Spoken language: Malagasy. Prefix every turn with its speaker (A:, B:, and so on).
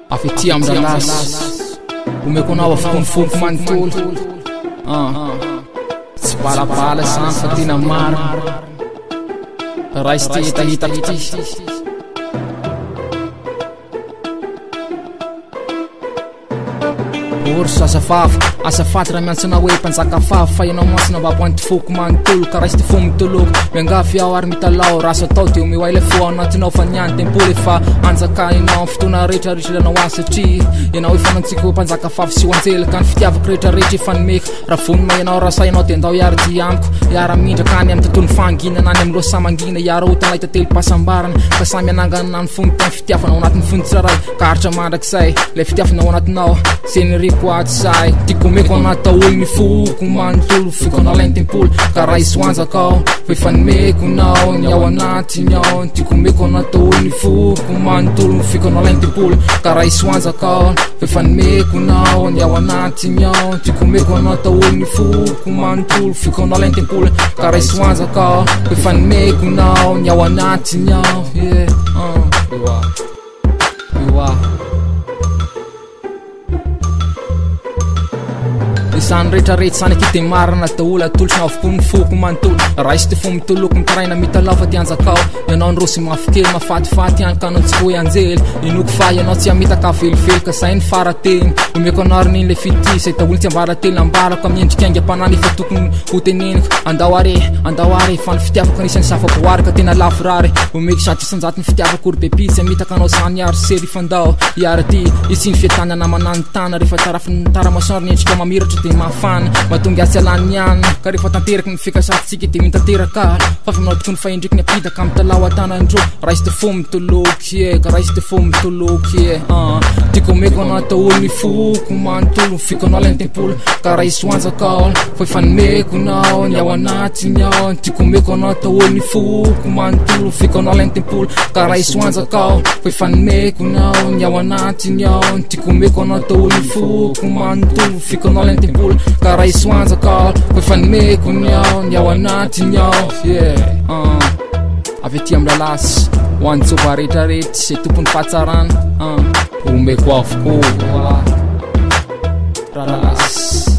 A: Afety amralasy omeko anao afaka mifoko manontolo tsy balabala zany fa tena maro raha izy ty hitahitako ty orso asafaty raha miantsona hoe mpanjaka fafy fa ianao masina mba ampoantifoko manontolo ka raha izy ty fo mitoloko miangafy aho ary mitalao raha so atao de omeo aila fo ao anatinao fa niany tempoly efa anjaka inao am fotoana rehetrarehetra anao any satria ianao efa nantsika hoe mpanjaka fafy sy ho anjelaka ny fitiavako rehetrarehetra efa nimeka raha vonona ianao raha sa ianao de andao iary ty amiko iara mindraka any amy tontolo fanginana any amy loha samangina iara otanay tatelo-pasambarana ka samy anangana ny fony tany fitiavanao anatin'ny fony tsiraray ka haritra mandrakizay le fitiavanao anatinao seniriko aty say tiako omeko anata olo ny foko manontolo fiko anao lainy tempoly ka raha isy hoanjakao fa efa nimeko nao ny ao anatiny ao tiako omeko anata olo ny foko manontolo fiko anao lainy tempoly ka raha isy hoanjakao fa efa nimeko nao ny ao anatiny ao tiako omeko anata olo ny foko manontolo fiko anao lainy tempoly ka raha isy hoanjakao fa efa nimeko nao ny ao anatiny ao isany rehetrarehetra sany akity marina daolo atolotry navopony foko manontolo raha izy ty fo mitoloko mitaraina mitalao fa ty anjakao ianao nyrosy mafykely mafatifaty any ka anao tsy hoe anjely inoko fa ianao tsy amitaka velively ka zay ny farateny omeko anao ary niny le fity say daolo tsy ambarately ambalako amiendrika aingam-panany efa tokony ho teneniko andao are fa ny fitiavako anisany safaboary ka tena lavorary omeko saty isanjaty ny fitiavako ory bebi tsy amitaka anao zany iary sery fandao iary ty itsy ny fiatanana manany tana rehefa taramasoary ny endrika mamiratra de mafana mahatonga atsy alany ihany ka rehefa tanteraky ny fikasatsika de mitateraka fa fa manao tokony fahendriky ny apitaka amy talao atanandro raha izy ty fo mitoloky ka raha izy ty fo mitoloky tiako omeko anata olo ny foko manontolo fiko anao lainy tempoly ka raha isy hoanjakao fa efa nimeko nao ny ao anatiny ao tiako omeko anata olo ny foko manontolo fiko anao lainy tempoly ka raha isy hoanjakao fa efa nimeko nao ny ao anatiny ao tiako omeko anata olo ny foko manontolo fiko anao lainy tempoly ka raha isy hoanjakao fa efa nimeko nao ny ao anatiny ao avy aty amralasy ho an'ny tsova rehetrarehetra sy tompony fahatsarana omeko avokoa ralasy